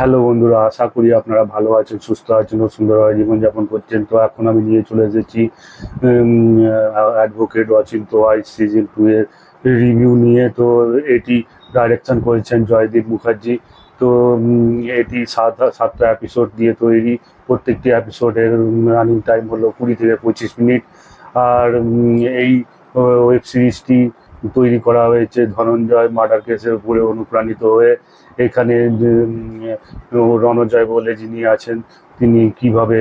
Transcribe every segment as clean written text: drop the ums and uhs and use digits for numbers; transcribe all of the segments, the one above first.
Hello বন্ধুরা, আশা করি আপনারা ভালো আছেন, সুস্থ আছেন ও সুন্দরভাবে জীবনযাপন করছেন। তো এখন আমি নিয়ে চলে এসেছি অ্যাডভোকেট অচিন্ত্য ওয়াইস সিজন 2 এর রিভিউ নিয়ে। তো এটি ডাইরেকশন করেছেন জয়দীপ মুখার্জি। তো এটি সাতটা এপিসোড দিয়ে তৈরি। প্রত্যেকটি এপিসোডের রানিং টাইম হলো 20 থেকে 25 মিনিট। আর এই ওয়েব সিরিজটি তৈরি করা হয়েছে ধনঞ্জয় মার্ডার কেসের উপরে অনুপ্রাণিত হয়ে। এখানে রণজয় বলে যিনি আছেন, তিনি কিভাবে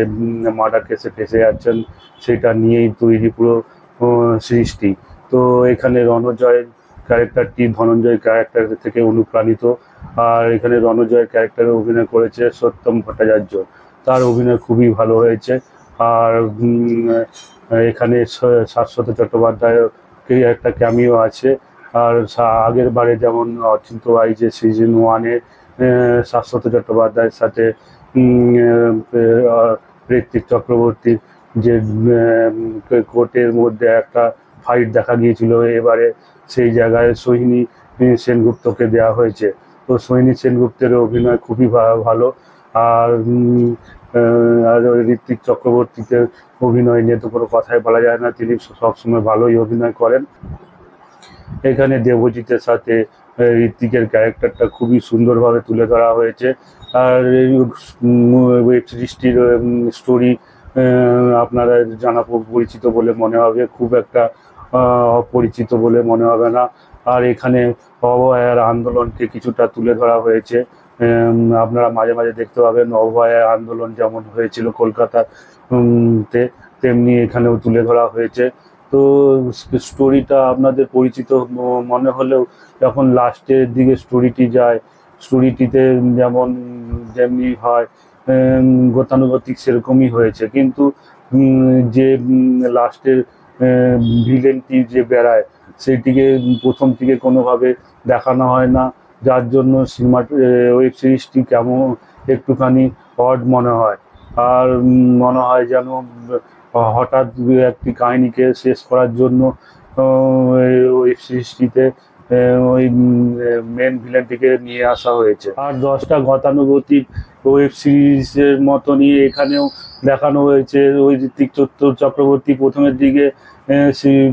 মার্ডার কেসে ফেসে যাচ্ছেন সেটা নিয়েই তৈরি পুরো সিরিজটি। তো এখানে রণজয়ের ক্যারেক্টারটি ধনঞ্জয় ক্যারেক্টার থেকে অনুপ্রাণিত। আর এখানে রণজয়ের ক্যারেক্টারে অভিনয় করেছে সত্যম ভট্টাচার্য। তার অভিনয় খুবই ভালো হয়েছে। আর এখানে শাশ্বত চট্টোপাধ্যায়ের একটা ক্যামিও আছে। আর আগের বারে যেমন অচিন্ত্য ওয়াইস সিজন 1-এ শাশ্বত চট্টোপাধ্যায়ের সাথে ঋত্বিক চক্রবর্তীর যে কোর্টের মধ্যে একটা ফাইট দেখা গিয়েছিল, এবারে সেই জায়গায় সোহিনী সেনগুপ্তকে দেওয়া হয়েছে। তো সোহিনী সেনগুপ্তের অভিনয় খুবই ভালো। আর ঋত্বিক চক্রবর্তীতে অভিনয় নিয়ে তো কোনো কথাই বলা যায় না, তিনি সবসময় ভালোই অভিনয় করেন। এখানে দেবজিতের সাথে ঋত্বিকের ক্যারেক্টারটা খুবই সুন্দরভাবে তুলে ধরা হয়েছে। আর ওয়েব সিরিজটির স্টোরি আপনারা জানা পরিচিত বলে মনে হবে, খুব একটা অপরিচিত বলে মনে হবে না। আর এখানে অভয়ার আন্দোলনকে কিছুটা তুলে ধরা হয়েছে। আপনারা মাঝে মাঝে দেখতে পাবেন অভয়ার আন্দোলন যেমন হয়েছিল কলকাতার তেমনি এখানেও তুলে ধরা হয়েছে। তো স্টোরিটা আপনাদের পরিচিত মনে হলেও যখন লাস্টের দিকে স্টোরিটি যায়, স্টোরিটিতে যেমনি হয় গতানুগতিক সেরকমই হয়েছে, কিন্তু যে লাস্টের ভিলেনটি যে বেড়ায় সেইটিকে প্রথম থেকে কোনোভাবে দেখানো হয় না, যার জন্য ওয়েব সিরিজটি কেমন একটুখানি অড মনে হয়। আর মনে হয় যেন হঠাৎ একটি কাহিনীকে শেষ করার জন্য ওয়েব সিরিজটিতে ওই মেন ভিলেনটিকে নিয়ে আসা হয়েছে। আর 10টা গতানুগতিক ওয়েব সিরিজের মতনই এখানেও দেখানো হয়েছে। ওই ঋত্বিক চক্রবর্তী প্রথমের দিকে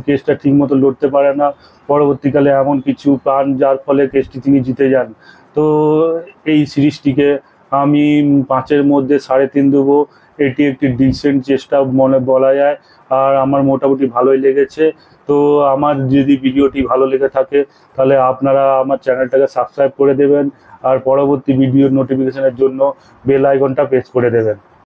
কেসটা ঠিক মতো লড়তে পারে না, পরবর্তীকালে এমন কিছু পান যার ফলে কেসটি তিনি জিতে যান। তো এই সিরিজটিকে আমি 5-এর মধ্যে 3.5 দেবো। এটি একটি ডিসেন্ট চেষ্টা মনে বলা যায়। আর আমার মোটামুটি ভালোই লেগেছে। তো আমার যদি ভিডিওটি ভালো লেগে থাকে তাহলে আপনারা আমার চ্যানেলটাকে সাবস্ক্রাইব করে দেবেন আর পরবর্তী ভিডিওর নোটিফিকেশনের জন্য বেল আইকনটা প্রেস করে দেবেন।